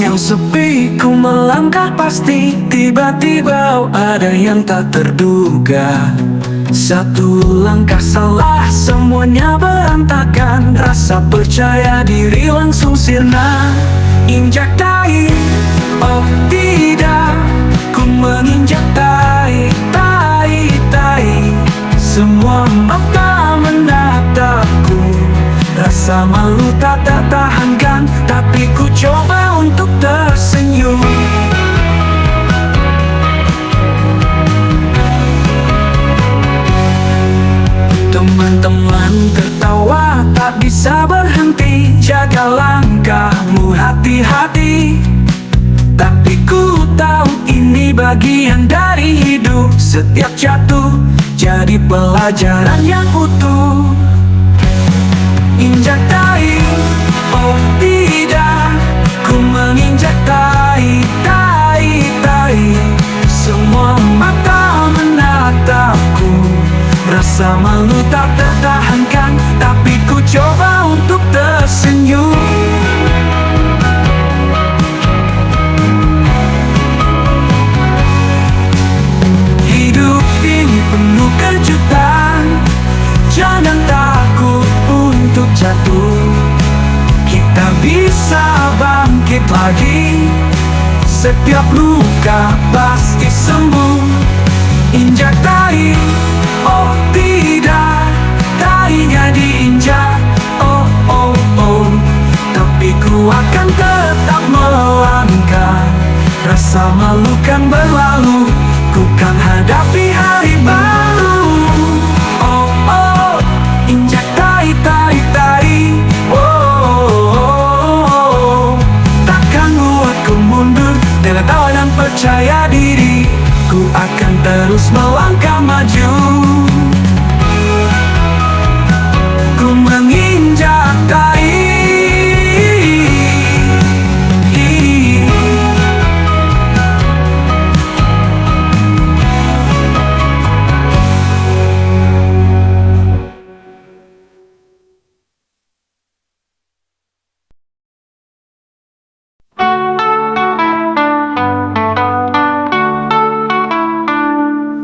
yang sepi, ku melangkah pasti. Tiba-tiba ada yang tak terduga. Satu langkah salah, semuanya berantakan. Rasa percaya diri langsung sirna. Injak tahi, oh tidak, ku menginjak tahi, tahi, tahi. Semua mata menatapku. Rasa malu tak tertahankan, tapi ku coba untuk tersenyum. Teman-teman tertawa, tak bisa berhenti. Jaga langkahmu, hati-hati. Tapi ku tahu ini bagian dari hidup. Setiap jatuh jadi pelajaran yang utuh. Injak tahi, oh tidak, ku menginjak tahi, tahi, tahi. Semua mata menatapku. Rasa malu tak tertahankan, tapi ku coba untuk tersenyum. Hidup ini penuh kejutan. Jangan takut untuk jatuh. Kita bisa bangkit lagi. Setiap luka pasti sembuh. Injak tahi, oh tidak, tahinya diinjak, oh oh oh. Tapi ku akan tetap melangkah. Rasa malu kan berlalu, ku kan hadapi hari baru. Oh oh, injak tahi, tahi, tahi. Oh, oh, oh. Takkan buat ku mundur. Dengan tawa dan percaya diri, ku akan terus melangkah maju. Ku menginjak tahi.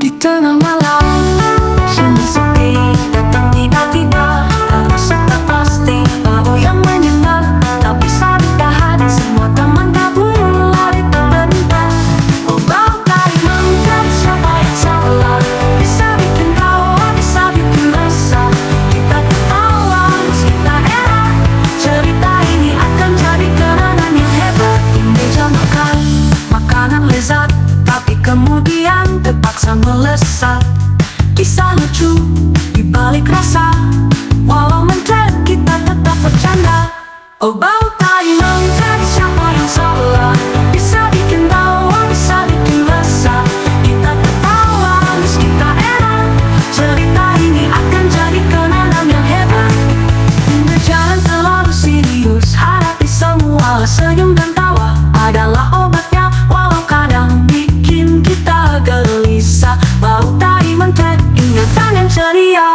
Di tengah malam sunyi sepi, datang tiba-tiba, terasa tak pasti. Bau yang menyengat, tak bisa ditahan. Semua teman kabur lari terbentak. Oh bau tahi menjerat, siapa yang salah? Bisa bikin tawa, bisa bikin resah. Kita tertawa, kita era. Cerita ini akan jadi kenangan yang hebat. Di meja makan, makanan lezat, tapi kemudian terpaksa melesat. Kisah lucu di balik rasa, walau menjerat kita tetap bercanda. Oh bau tahi menjerat, siapa yang salah? Bisa bikin tawa, bisa bikin resah. Kita tertawa, kita era. Cerita ini akan jadi kenangan yang hebat. Jangan terlalu serius, hadapi semua. Senyum dan tawa adalah obatnya, walau kadang bikin kita gelisah. Bau tahi menjerat, ingatan yang ceria.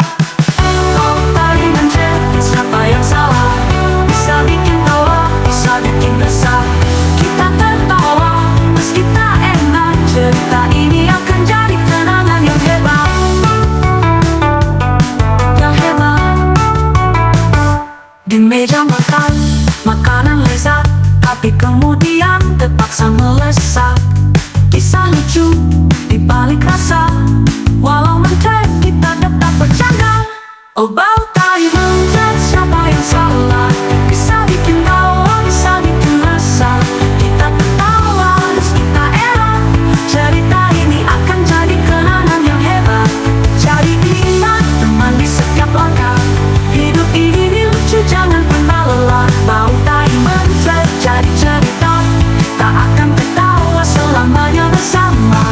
Bau tahi menjerat, siapa yang salah? Bisa bikin tawa, bisa bikin resah. Kita tertawa, meski tak enak. Cerita ini akan jadi kenangan yang hebat. Yang hebat. Di meja makan, makanan lezat, tapi kemudian terpaksa melesat. Kisah lucu di balik rasa, walau menjerat kita tetap bercanda. Oh bau tahi menjerat, siapa yang salah? Bisa bikin tawa, bisa bikin resah. Kita tertawa, kita era. Cerita ini akan jadi kenangan yang hebat. Jadi ingat teman di setiap langkah. Hidup ini lucu, jangan pernah lelah. Bau tahi menjerat jadi cerita, tak akan tertawa selamanya bersama.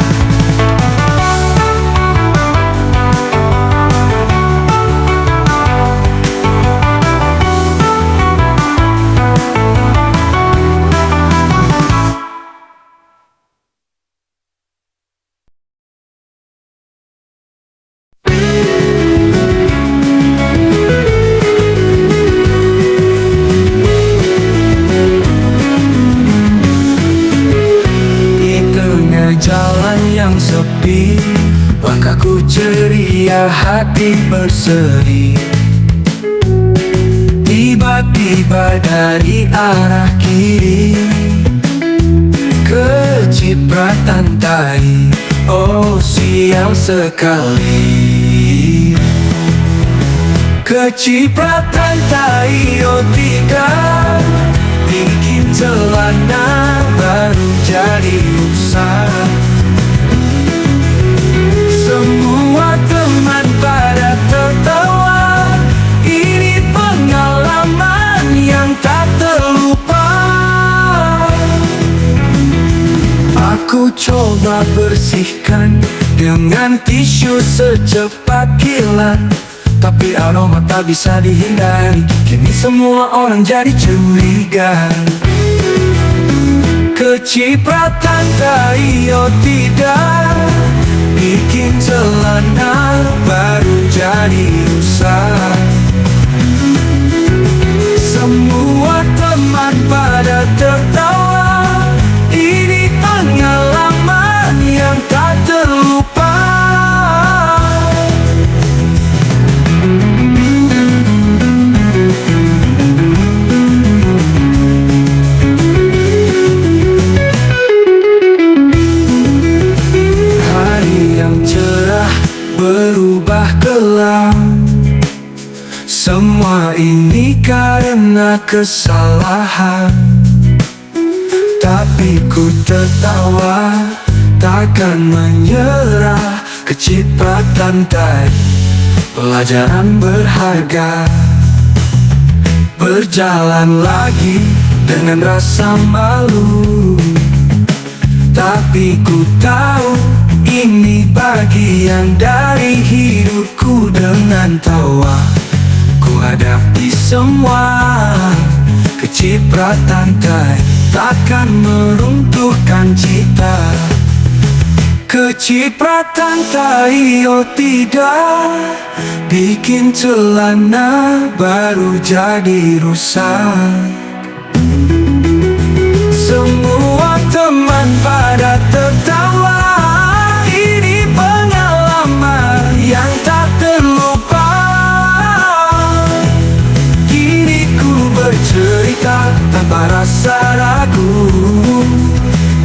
bahagia hati berseri. Tiba-tiba dari arah kiri kecipratan tai, oh sial sekali. Kecipratan tai, oh tidak, bikin celana baru jadi rusak. Semua teman pada tertawa, ini pengalaman yang tak terlupa. Aku coba bersihkan dengan tisu secepat kilat, tapi aroma tak bisa dihindari. Kini semua orang jadi curiga. Kecipratan tai, oh tidak, bikin celana baru jadi rusak. Semua teman pada tertawa, ini pengalaman yang tak terlupa. Berubah kelam, semua ini karena kesalahan. Tapi ku tertawa, takkan menyerah. Kecipratan tai, pelajaran berharga. Berjalan lagi dengan rasa malu, tapi ku tahu ini bagian dari hidupku. Dengan tawa ku hadapi semua. Kecipratan tai takkan meruntuhkan cita. Kecipratan tai, oh tidak, bikin celana baru jadi rusak. Semua teman pada tertawa, ini pengalaman yang tak terlupa. Kini ku bercerita tanpa rasa ragu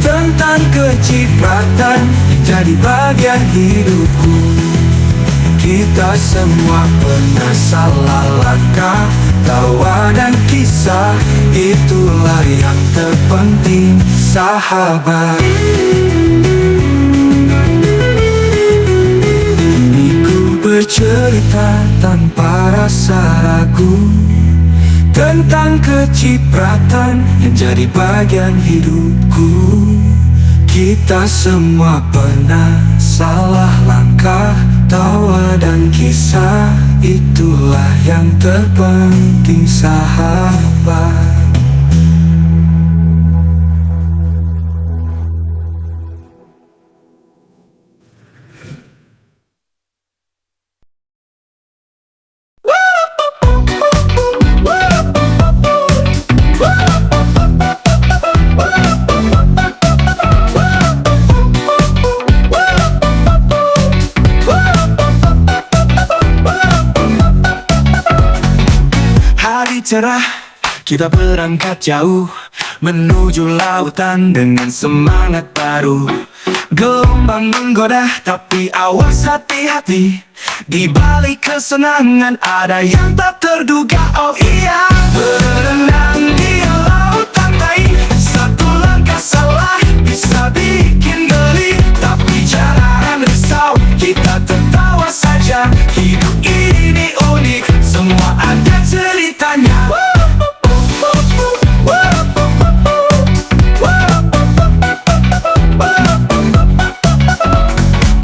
tentang kecipratan yang jadi bagian hidupku. Kita semua pernah salah langkah, tawa dan kisah, itulah yang terpenting, sahabat. Ku bercerita tanpa rasa ragu tentang kecipratan yang jadi bagian hidupku. Kita semua pernah salah langkah, tawa dan kisah, itulah yang terpenting, sahabat. Cerah, kita berangkat jauh menuju lautan dengan semangat baru. Gelombang menggoda tapi awas hati-hati, di balik kesenangan ada yang tak terduga. Oh iya, berenang di lautan tai, satu langkah salah bisa bikin geli. Tapi jangan risau, kita tertawa saja. Hidup ini unik, semua ada ceritanya.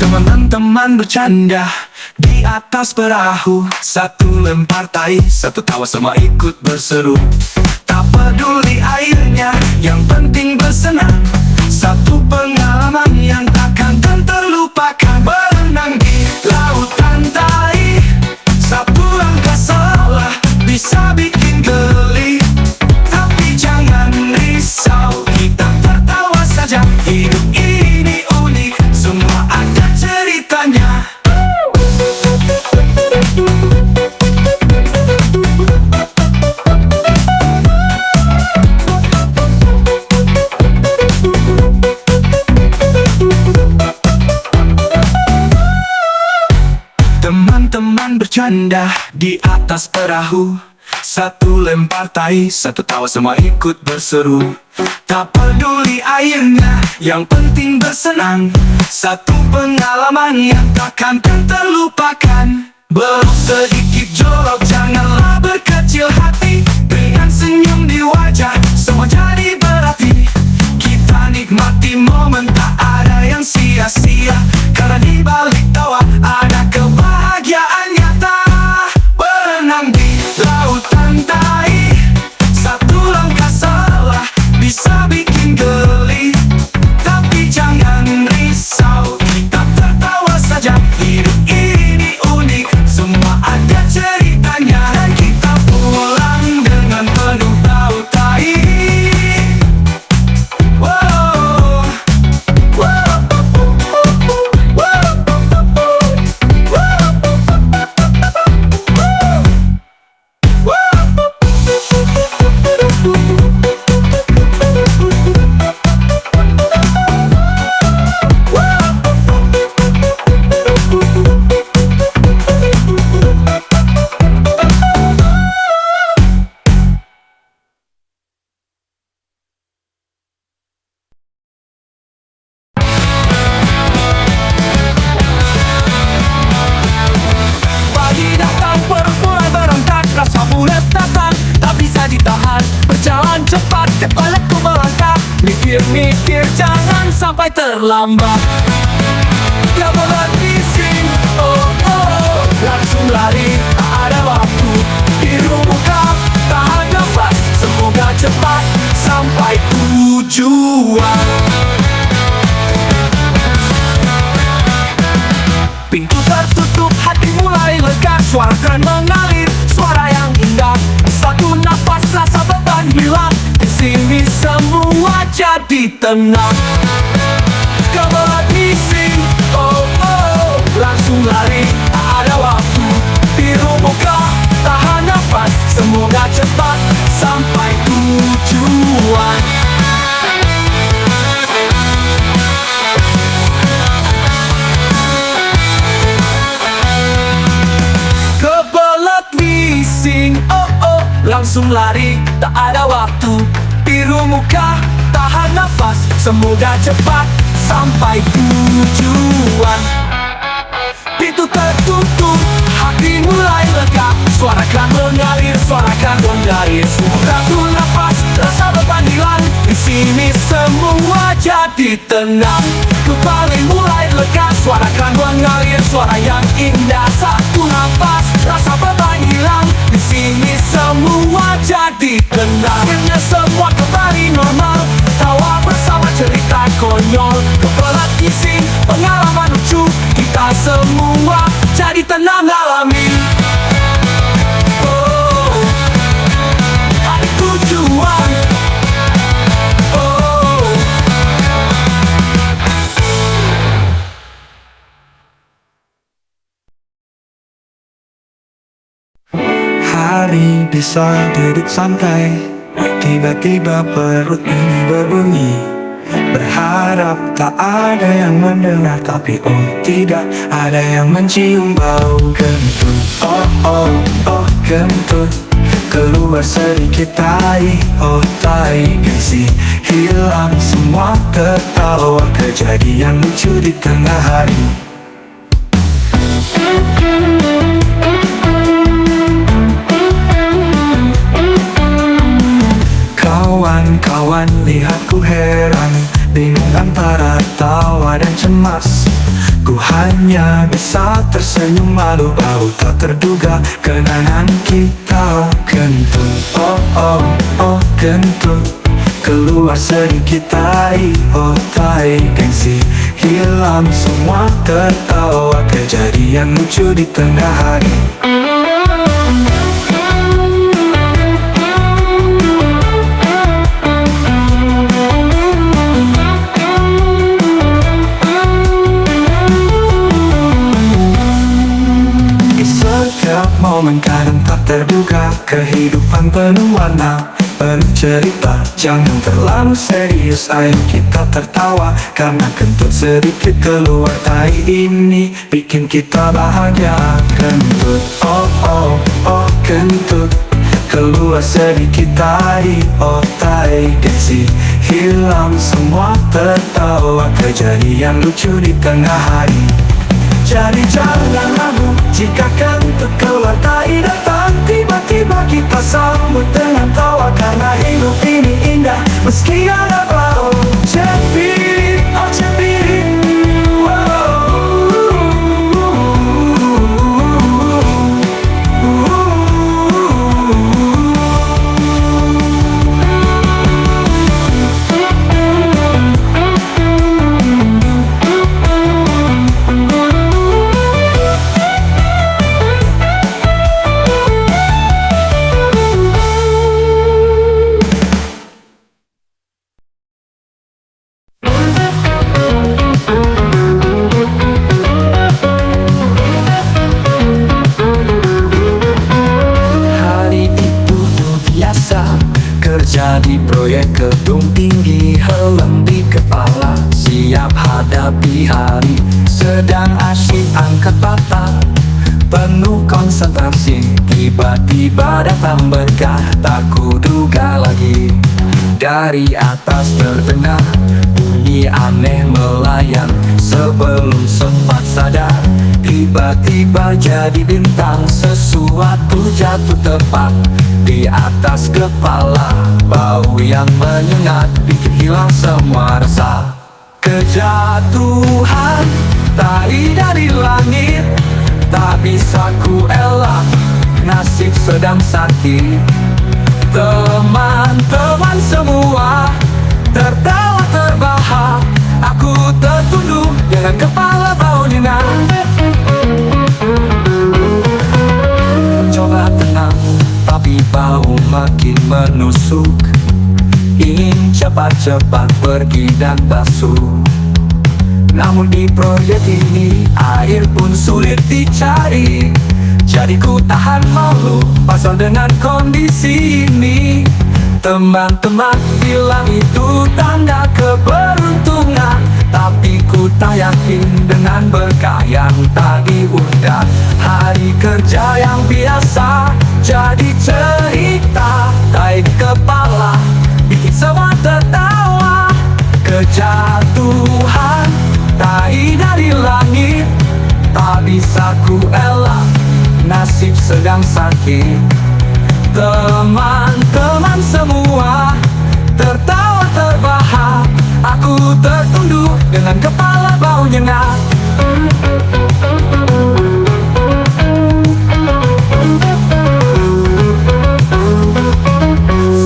Teman-teman bercanda di atas perahu, satu lempar tai, satu tawa, semua ikut berseru. Tak peduli airnya, yang penting bersenang. Satu pengalaman yang takkan terlupakan. Berenang di lautan tai, satu langkah salah bisa bikin geli. Tapi jangan risau, kita tertawa saja. Hidup ini unik, semua ada ceritanya. bercanda di atas perahu. Satu lempar tai, satu tawa, semua ikut berseru. Tak peduli airnya, yang penting bersenang. Satu pengalaman yang takkan terlupakan. Belok sedikit jorok, janganlah berkecil hati. Dengan senyum di wajah, semua jadi berarti. Kita nikmati momen, tak ada yang sia-sia. Karena di balik tawa ada kebahagiaan nyata. Berenang di lautan tai, satu langkah salah bisa bikin geli. Tapi jangan risau, kita tertawa saja. Hidup ini unik, semua ada ceritanya. Dan kita pulang dengan penuh tahu tai. Wow, wow, pagi datang, perempuan berangkat, rasa mules datang, tak bisa ditahan. Berjalan cepat, kepalaku melangkah. Mikir-mikir, jangan sampai terlambat. Gak boleh bising, oh oh, langsung lari, tak ada waktu. Biru muka, tahan nafas, semoga cepat sampai tujuan. Pintu tertutup, hati mulai lega. Suara keren mengalir, suara yang indah. Satu nafas, rasa beban hilang. Di sini semua jadi tenang. Gak boleh bising, oh oh, langsung lari, tak ada waktu. Biru muka, tahan nafas, semoga cepat sampai tujuan. Kebelet bising, oh oh, langsung lari, tak ada waktu. Biru muka, tahan nafas, semoga cepat sampai tujuan. Pintu tertutup, hati mulai lega. Suarakan mengalir, suarakan mengalir. Semoga tuh nafas, rasa beban hilang. Di sini semua jadi tenang. Kembali mulai lega, suarakan mengalir, suara yang indah. Satu nafas, rasa beban hilang. Di sini semua jadi tenang. Akhirnya semua kembali normal. Tawa bersama cerita konyol. Kebelet isi pengalaman lucu. Kita semua jadi tenang alami. Oh, ada tujuan. Oh, hari bisa duduk santai, tiba-tiba perut ini berbunyi. Berharap tak ada yang mendengar, tapi oh tidak, ada yang mencium bau kentut. Oh oh oh kentut, keluar sedikit tai, oh tai. Gengsi hilang, semua tertawa. Kejadian lucu di tengah hari. Kawan-kawan lihatku heran, bingung antara tawa dan cemas. Ku hanya bisa tersenyum, malu bau tak terduga kenangan kita. Kentut, oh oh oh kentut, keluar sedikit tai, oh tai. Gengsi hilang, semua tertawa. Kejadian lucu di tengah hari. Momen kadang tak terduga, kehidupan penuh warna. bercerita. Jangan terlalu serius, ayo kita tertawa, karena kentut sedikit keluar tai ini bikin kita bahagia. Kentut, oh oh oh kentut, keluar sedikit tai, oh tai. Gengsi hilang semua, tertawa kejadian lucu di tengah hari. Jadi jangan ragu jika kentut keluar tai datang, tiba-tiba kita sambut dengan tawa, karena hidup ini indah meski ada bau. Cepirit, oh cepirit, kerja di proyek gedung tinggi, helm di kepala, siap hadapi hari. Sedang asyik angkat bata, penuh konsentrasi, tiba-tiba datang berkah tak kuduga lagi. Dari atas terdengar bunyi aneh melayang, sebelum sempat sadar tiba-tiba jadi bintang. Sesuatu jatuh tepat di atas kepala, bau yang menyengat bikin hilang semua rasa. Kejatuhan tai dari langit, tak bisa ku elak, nasib sedang sakit. Teman-teman semua tertawa terbahak, aku tertunduk dengan kepala bau nyengat. Coba tenang, tapi bau makin menusuk, ingin cepat-cepat pergi dan basuh. Namun di proyek ini air pun sulit dicari, jadi ku tahan malu pasal dengan kondisi ini. Teman-teman bilang itu tanda keberuntungan, tapi ku tak yakin dengan berkah yang tak diundang. Hari kerja yang biasa jadi cerita, tai di kepala bikin semua tertawa. Kejatuhan tai dari langit, tak bisa ku elak, nasib sedang sakit. Teman-teman semua tertawa terbahak, aku tertunduk dengan kepala bau nyengat.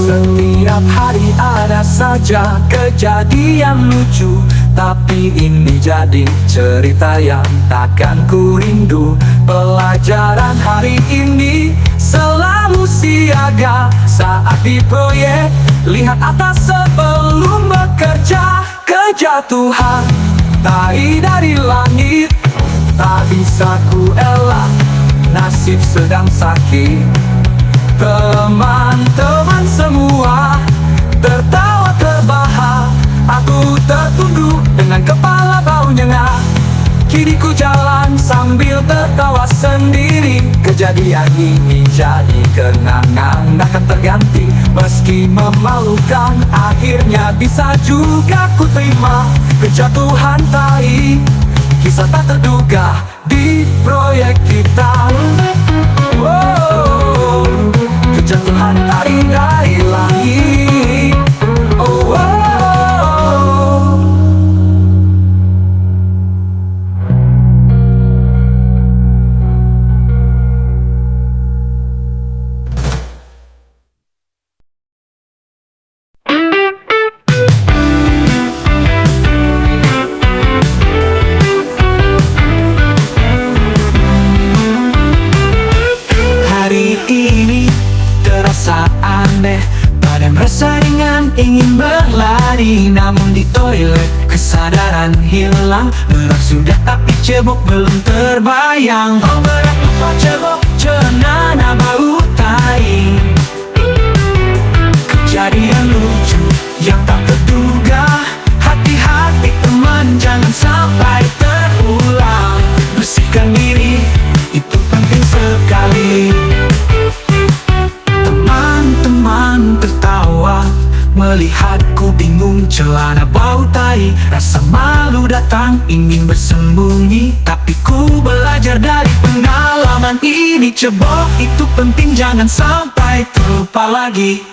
Setiap hari ada saja kejadian lucu, tapi ini jadi cerita yang takkan ku rindu. Pelajaran hari ini selalu siaga saat di proyek, lihat atas sebelum bekerja. Kejatuhan tai dari langit, tak bisa ku elak, nasib sedang sakit. Teman-teman semua tertawa terbahak, aku tertunduk dengan kepala bau nyengat. Kini ku jalan sambil tertawa sendiri, kejadian ini jadi kenangan akan terganti. Meski memalukan, akhirnya bisa juga ku terima. Kejatuhan tai, kisah tak terduga di proyek kita. Wow, kejatuhan tai dari langit. Oh, wow. Badan rasa ringan ingin berlari, namun di toilet kesadaran hilang. Berak sudah tapi cebok belum terbayang. Oh berak lupa cebok, cenana bau tai. kejadian lucu yang tak terduga. Hati-hati teman, jangan sampai terulang. Bersihkan diri, itu penting sekali. Teman-teman tertawa melihatku bingung, celana bau tai. Rasa malu datang ingin bersembunyi, tapi ku belajar dari pengalaman ini. Cebok itu penting, jangan sampai terlupa lagi.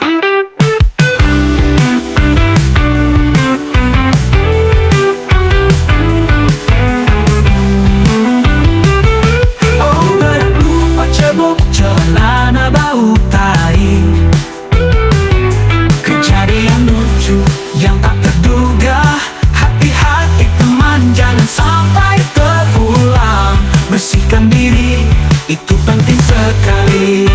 Oh, berat lupa cebok, celana bau tai. Kejadian lucu yang tak terduga. Hati-hati teman, jangan sampai terulang. Bersihkan diri, itu penting sekali.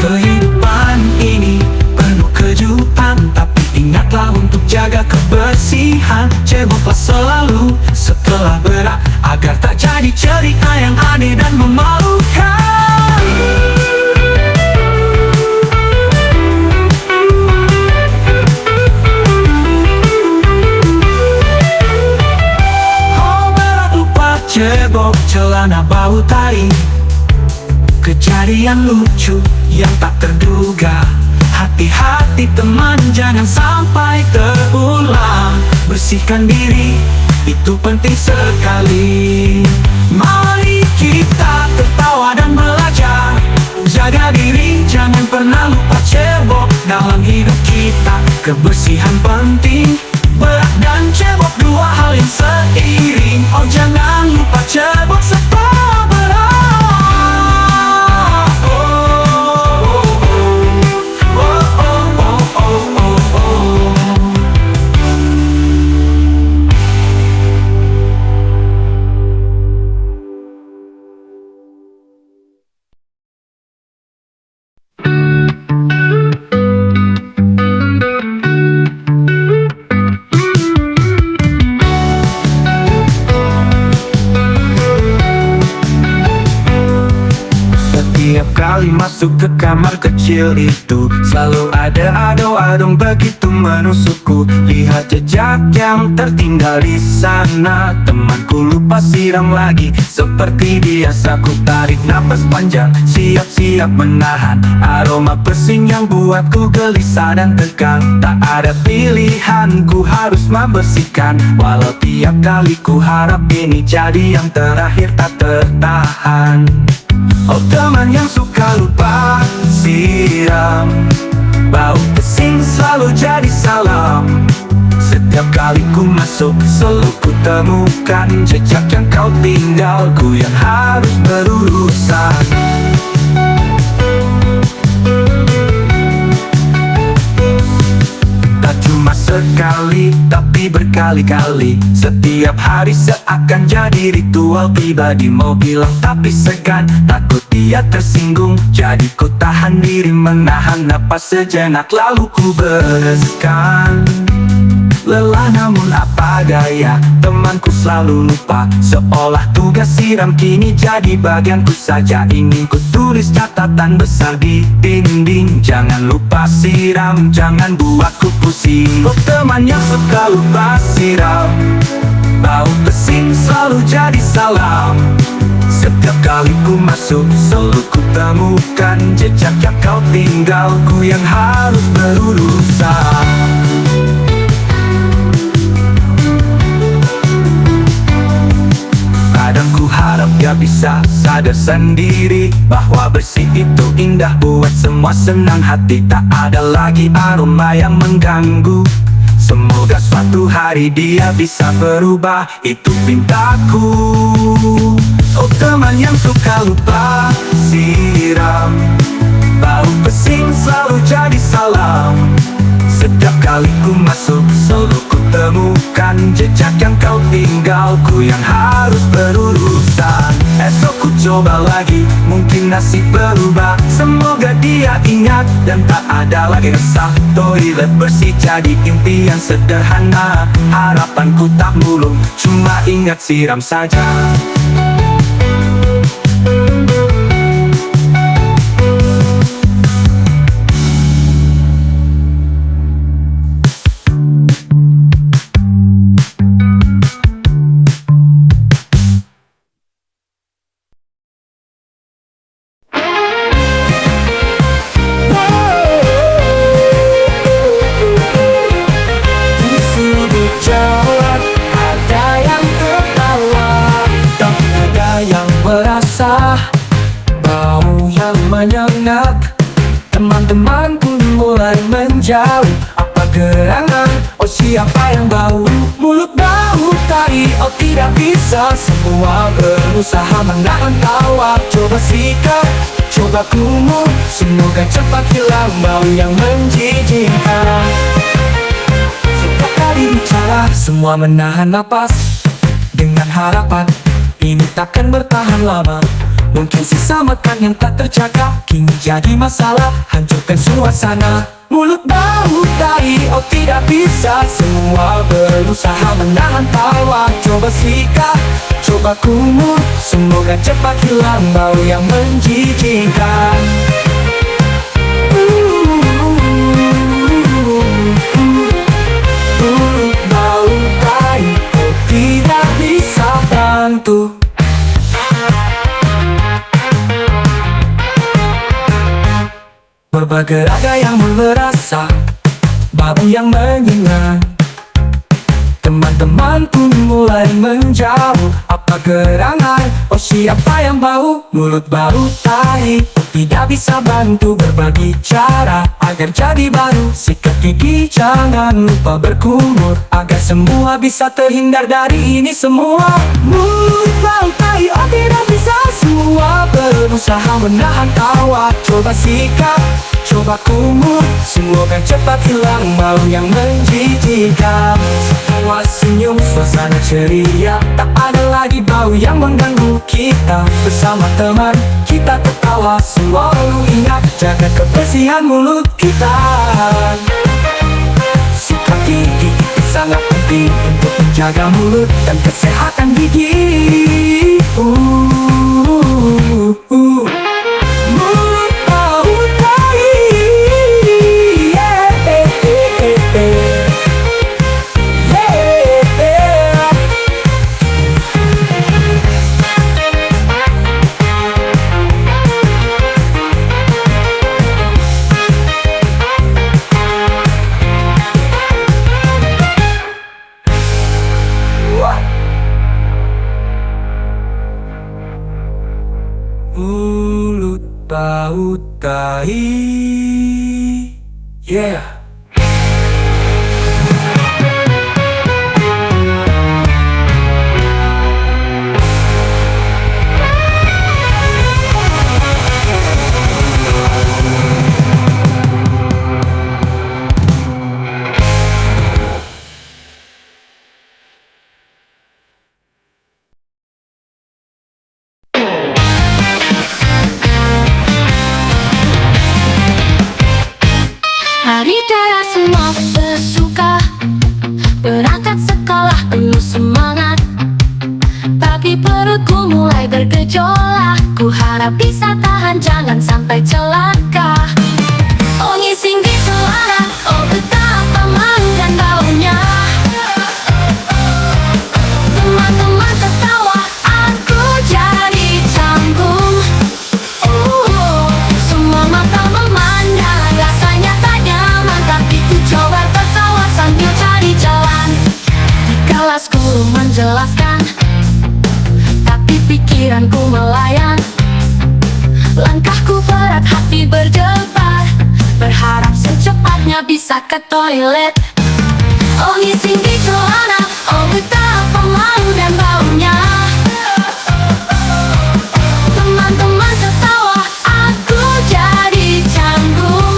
Kehidupan ini penuh kejutan, tapi ingatlah untuk jaga kebersihan. Ceboklah selalu setelah berak, agar tak jadi cerita yang aneh dan memalukan. Cebok, celana bau tai. Kejadian lucu yang tak terduga. Hati-hati teman, jangan sampai terulang. Bersihkan diri, itu penting sekali. Mari kita tertawa dan belajar. Jaga diri, jangan pernah lupa cebok. Dalam hidup kita, kebersihan penting. Berak dan cebok, dua hal yang seiring. Oh, jangan lupa cebok setelah berak. Oh, oh, oh, oh, oh, oh, oh, oh. Setiap kali masuk ke kamar kecil itu, selalu ada ado-adong begitu menusukku. Lihat jejak yang tertinggal di sana. Temanku lupa siram lagi. Seperti biasa ku tarik napas panjang, siap-siap menahan aroma pesing yang buatku gelisah dan tegang. Tak ada pilihan, ku harus membersihkan. Walau tiap kali ku harap ini jadi yang terakhir, tak tertahan. Oh, teman yang suka lupa siram, bau pesing selalu jadi salam. Setiap kali ku masuk, selalu ku temukan jejak yang kau tinggal. Ku yang harus berurusan. Tak cuma sekali, tapi berkali-kali. Setiap hari seakan jadi ritual. Pribadi mau bilang tapi segan, takut dia tersinggung. Jadi ku tahan diri, menahan napas sejenak. Lalu ku bereskan. Lelah namun apa daya, temanku selalu lupa. Seolah tugas siram kini jadi bagianku saja. Ingin ku tulis catatan besar di dinding. Jangan lupa siram, jangan buatku pusing. Oh, teman yang suka lupa siram, bau pesing selalu jadi salam. Setiap kali ku masuk, selalu ku temukan jejak yang kau tinggal. Ku yang harus berurusan. Kadang ku harap dia bisa sadar sendiri bahwa bersih itu indah, buat semua senang hati. Tak ada lagi aroma yang mengganggu. Semoga suatu hari dia bisa berubah, itu pintaku. Oh, teman yang suka lupa siram, bau pesing selalu jadi salam. Setiap kali ku masuk, selalu ku temukan jejak yang kau tinggal. Ku yang harus berurusan. Esok ku coba lagi, mungkin nasib berubah. Semoga dia ingat dan tak ada lagi resah. Toilet bersih jadi impian sederhana. Harapanku tak muluk, cuma ingat siram saja. menjauh? Apa gerangan? Oh siapa yang bau? Mulut bau tahi, oh tidak bisa. Semua berusaha menahan tawa. Coba sikat, coba kumur, semoga cepat hilang bau yang menjijikkan. Setiap kali bicara, semua menahan napas dengan harapan ini takkan bertahan lama. Mungkin sisa makan yang tak terjaga kini jadi masalah, hancurkan suasana. Mulut bau tahi, oh tidak bisa. Semua berusaha menahan tawa. Coba sikat, coba kumur, semoga cepat hilang bau yang menjijikkan. Mulut bau tahi, oh tidak bisa bantu. Berbagai raga yang merasa, bau yang menyengat. Teman-teman pun mulai menjauh. Apa gerangan? Oh siapa yang bau? Mulut bau tahi, tidak bisa bantu. Berbagi cara agar jadi baru. Sikat gigi jangan lupa berkumur, agar semua bisa terhindar dari ini semua. Mulut bau tahi, oh tidak bisa. Semua berusaha menahan tawa. Coba sikat, coba kumur, semoga cepat hilang bau yang menjijikkan. Semua senyum, suasana ceria, tak ada lagi bau yang mengganggu kita. Bersama teman kita tertawa, selalu ingat jaga kebersihan mulut kita. Sikat gigi itu sangat penting untuk menjaga mulut dan kesehatan gigi. Mulut bau tahi, yeah, yeah, yeah. Mulut bau tahi, yeah. Hari raya semua bersuka, berangkat sekolah penuh semangat. Tapi perutku mulai bergejolak, ku harap bisa tahan jangan sampai celaka. Oh ngising di celana, oh betapa malu dan baunya. Teman-teman tertawa, aku jadi canggung. Semua mata memandang, rasanya tak nyaman. Tapi ku coba tertawa sambil cari jalan. Di kelas guru menjelaskan, tapi pikiranku melayang. Langkahku berat, hati berdebar, berharap secepatnya bisa ke toilet. Oh ngising di celana, oh betapa malu dan baunya. Teman-teman tertawa, aku jadi canggung.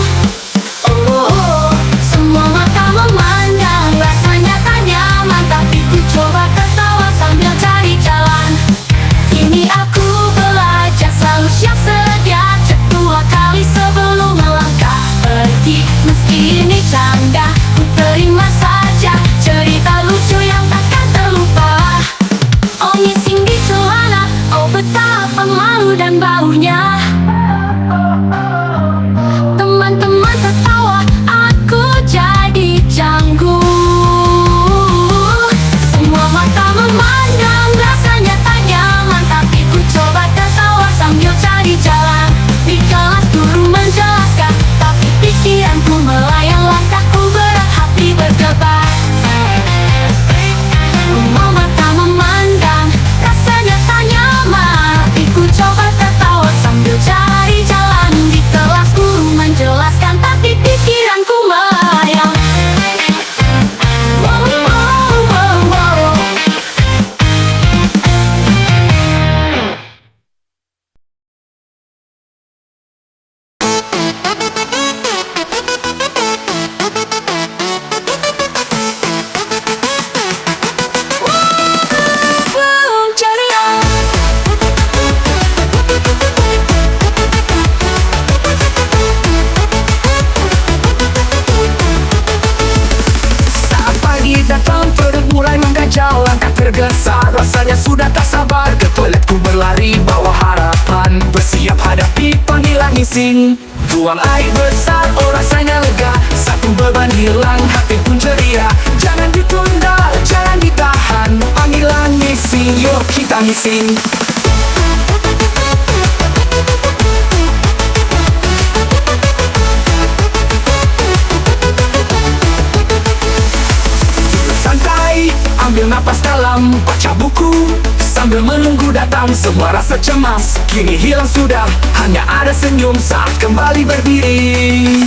Semua mata memandang, rasanya tak nyaman. Tapi ku coba tertawa sambil cari jalan. Kini aku belajar selalu siap sedia, cek 2 kali sebelum melangkah pergi. Meski ini canda, ku terima saja cerita pagi datang, perut mulai menggajal, langkah tergesa, rasanya sudah tak sabar. Ke toiletku berlari bawa harapan, bersiap hadapi panggilan ngising. Buang air besar, oh rasanya lega, satu beban hilang, hati pun ceria. Jangan ditunda, jangan ditahan, panggilan ngising, yuk kita ngising. Santai, ambil napas dalam, baca buku sambil menunggu datang semua rasa cemas. Kini hilang sudah, hanya ada senyum saat kembali berdiri.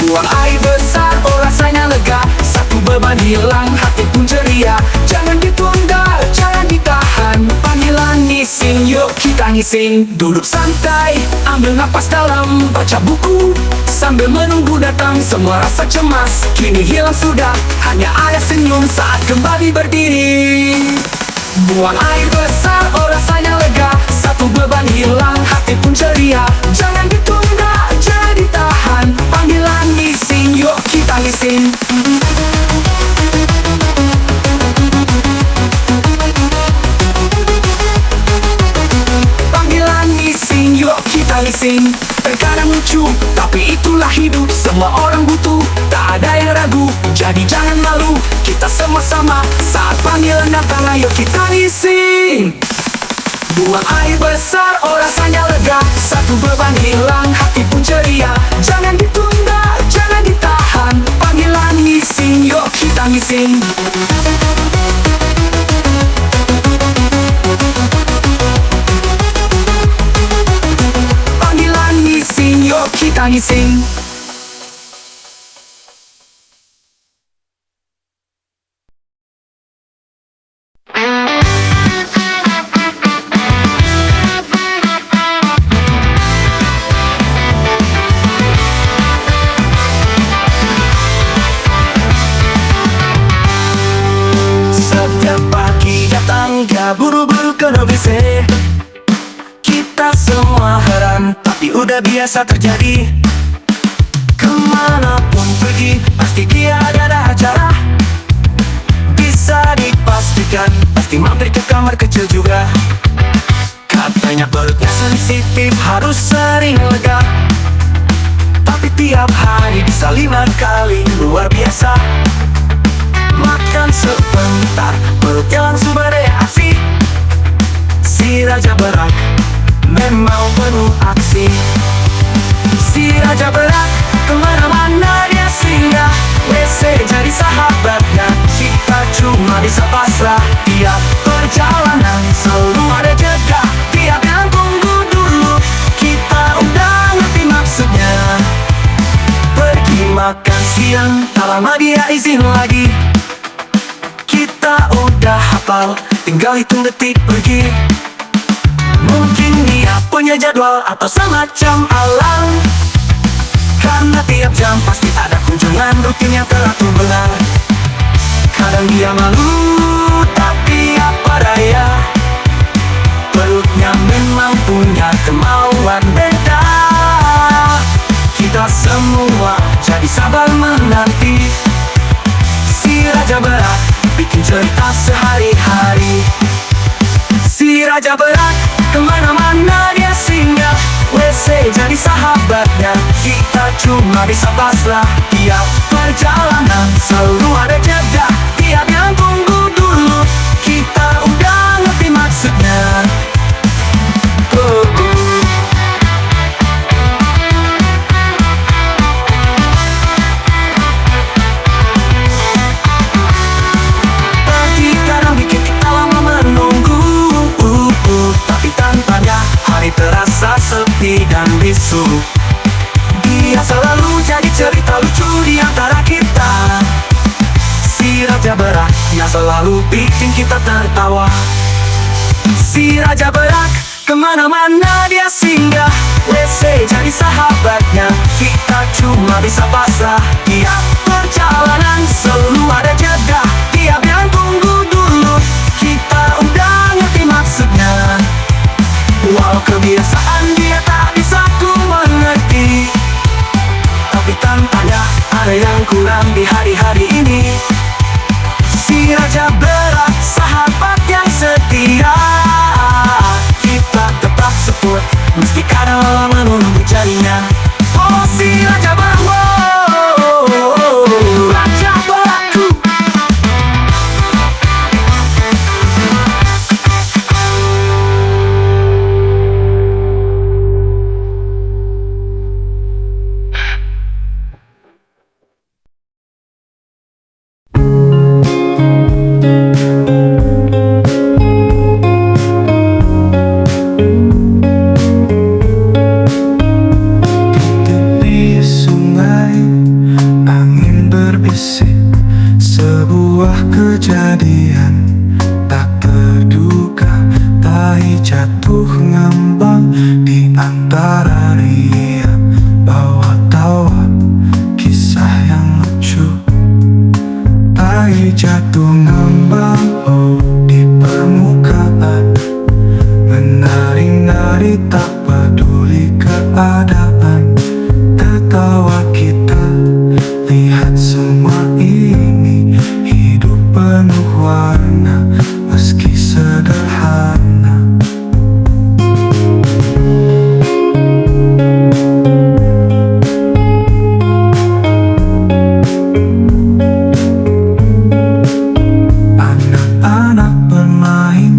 Buang air besar, oh rasanya lega, satu beban hilang, hati pun ceria. Jangan ditunda, jangan ditahan, panggilan ngising, yuk kita ngising. Duduk santai, ambil napas dalam, baca buku sambil menunggu datang semua rasa cemas. Kini hilang sudah, hanya ada senyum saat kembali berdiri. Buang air besar, oh rasanya lega, satu beban hilang, hati pun ceria. Jangan ditunda, jangan ditahan, panggilan ngising, yuk kita ngising. Panggilan ngising, yuk kita ngising. Terkadang lucu, tapi itulah hidup, semua orang butuh, tak ada yang ragu. Jadi jangan malu, kita sama-sama, saat panggilan datang ayo kita ngising. Buang air besar, oh rasanya lega, satu beban hilang, hati pun ceria. Jangan ditunda, jangan ditahan, panggilan ngising, yuk kita ngising. Panggilan ngising, yuk kita ngising. Buru-buru ke WC, kita semua heran, tapi udah biasa terjadi. Kemanapun pergi, pasti dia ada acara. Bisa dipastikan, pasti mampir ke kamar kecil juga. Katanya perutnya sensitif, harus sering lega. Tapi tiap hari bisa 5 kali, luar biasa. Makan sebentar, perutnya langsung bereaksi. Si Raja Berak memang penuh aksi. Si Raja Berak kemana-mana dia singgah, WC jadi sahabatnya, kita cuma bisa pasrah. Tiap perjalanan selalu ada jeda, tiap yang tunggu dulu, kita udah ngerti maksudnya. Pergi makan siang, tak lama dia izin lagi. Kita udah hafal, tinggal hitung detik pergi. Mungkin dia punya jadwal atau semacam alarm, karena tiap jam pasti ada kunjungan rutin yang teratur benar. Kadang dia malu, tapi apa daya, perutnya memang punya kemauan beda. Kita semua jadi sabar menanti si Raja Berak bikin cerita sehari-hari. Si Raja Berak kemana-mana dia singgah, WC jadi sahabatnya, kita cuma bisa pasrah. Tiap perjalanan selalu ada jeda, tiap yang tunggu dulu, kita udah ngerti maksudnya. Terasa sepi dan bisu. Dia selalu jadi cerita lucu di antara kita. Si Raja Berak yang selalu bikin kita tertawa. Si Raja Berak kemana-mana dia singgah, WC jadi sahabatnya, kita cuma bisa pasrah. Tiap perjalanan selalu ada jeda, tiap yang tunggu dulu, kita udah ngerti maksudnya. Walau kebiasaan dia tak bisa ku mengerti, tapi tanpanya ada yang kurang di hari-hari ini. kejadian tak terduga, tahi jatuh ngambang di antara ria bawa tawa kisah yang lucu. Tahi jatuh ngambang di permukaan, menari-nari tak peduli keadaan. Tertawa kita lihat semua ini, hidup penuh warna meski sederhana. Anak-anak bermain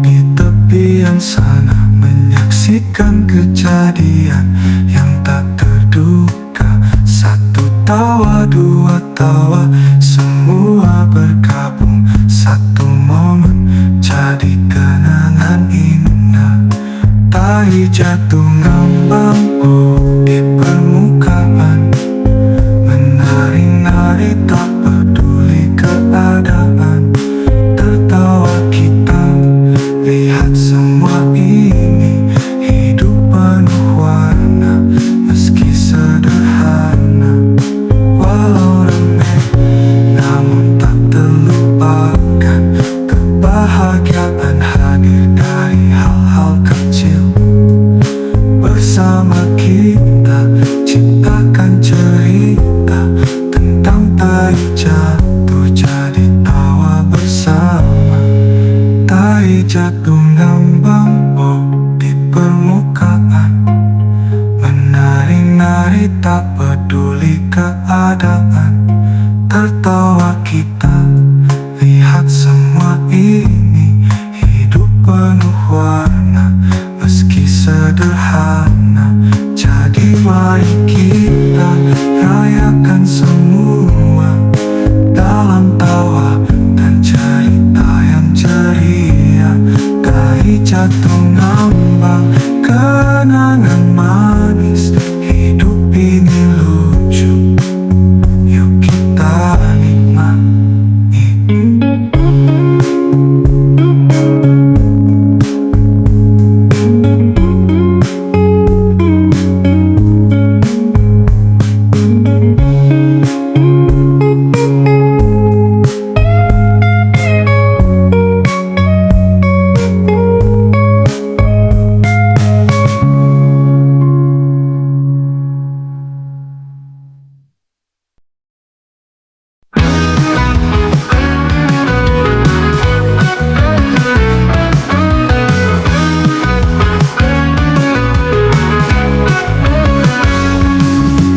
di tepian sana, menyaksikan kejadian yang tak terduga. Satu tawa, dua tawa, semua bergabung. Satu momen jadi kenangan indah. Tahi jatuh ngambang di permukaan, menari-nari tak peduli keadaan. Tertawa kita lihat semua ini, hidup penuh warna meski sederhana. Walau remeh namun tak terlupakan, kebahagiaan hadir dari hal-hal kecil. Bersama kita ciptakan cerita tentang tahi jatuh jadi tawa bersama. Tahi jatuh ngambang di permukaan, menari-nari tak peduli keadaan. Tertawa kita lihat semua ini, hidup penuh warna meski sederhana. Jadi mari kita rayakan semua dalam tawa dan cerita yang ceria. Tahi jatuh ngambang, kenangan manis, hidup ini lucu, yuk kita nikmati.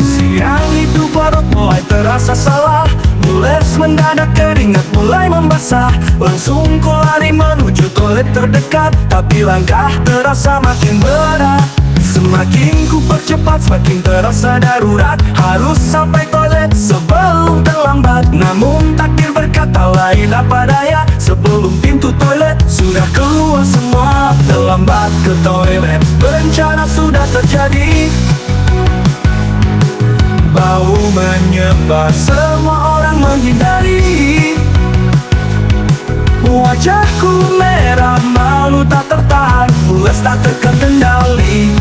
Siang itu perut mulai terasa salah, mules mendadak keringat mulai membasah. Langsung ku lari menuju toilet terdekat, tapi langkah terasa makin berat. Semakin ku percepat semakin terasa darurat, harus sampai toilet sebelum terlambat. Namun takdir berkata lain apa daya, sebelum pintu toilet sudah keluar semua. Terlambat ke toilet, bencana sudah terjadi. Bau menyebar, semua orang menghindari. Wajahku merah, malu tak tertahan, mules tak terkendali.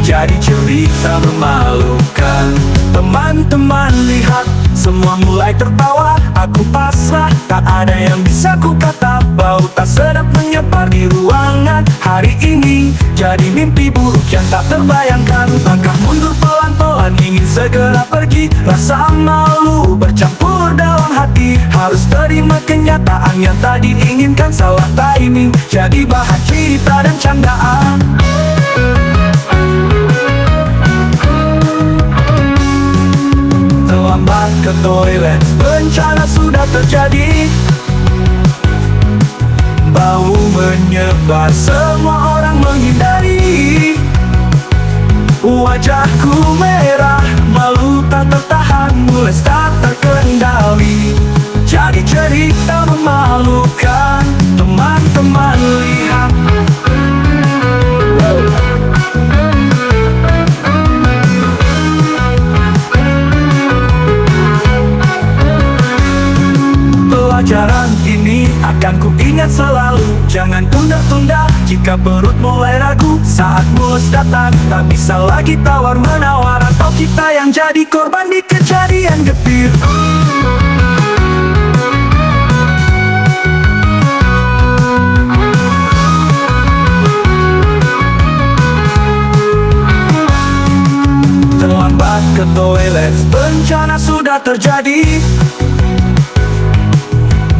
Jadi cerita memalukan. Teman-teman lihat, semua mulai tertawa. Aku pasrah, tak ada yang bisa ku kata. Bau tak sedap menyebar di ruangan. Hari ini jadi mimpi buruk yang tak terbayangkan. Langkah mundur pelan-pelan, ingin segera pergi. Rasa malu bercampur dalam hati, harus terima kenyataan yang tadi inginkan. Salah timing, jadi bahan cerita dan candaan. Terlambat ke toilet, bencana sudah terjadi. Bau menyebar, semua orang menghindari. Wajahku merah, malu tak tertahan, mules tak terkendali. Jadi cerita memalukan. Teman-teman lihat, Pelajaran ini akan ku ingat selalu. Jangan tunda-tunda jika perut mulai ragu. Saat mulus datang, tak bisa lagi tawar-menawar. Atau kita yang jadi korban di kejadian getir. Terlambat ke toilet, bencana sudah terjadi.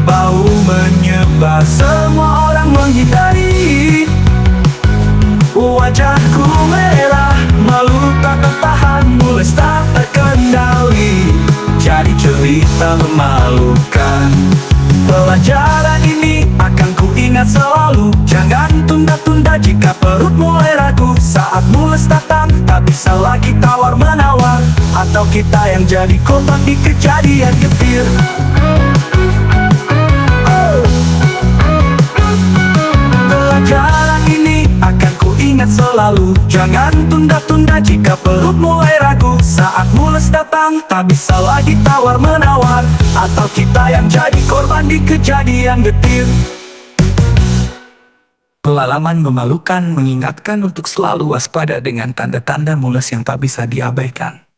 Bau menyebar, semua orang menghindari. Wajahku merah, malu tak tertahan, mulus tak terkendali. Jadi cerita memalukan. Pelajaran ini akan ku ingat selalu. Jangan tunda-tunda jika perut mulai ragu. Saat mulus datang, tak bisa lagi tawar-menawar. Atau kita yang jadi korban di kejadian getir. Pelajaran ini akan ku ingat selalu. Jangan tunda-tunda jika perut mulai ragu. Saat mulus datang, tak bisa lagi tawar-menawar. Atau kita yang jadi korban di kejadian getir. Pengalaman memalukan mengingatkan untuk selalu waspada dengan tanda-tanda mulus yang tak bisa diabaikan.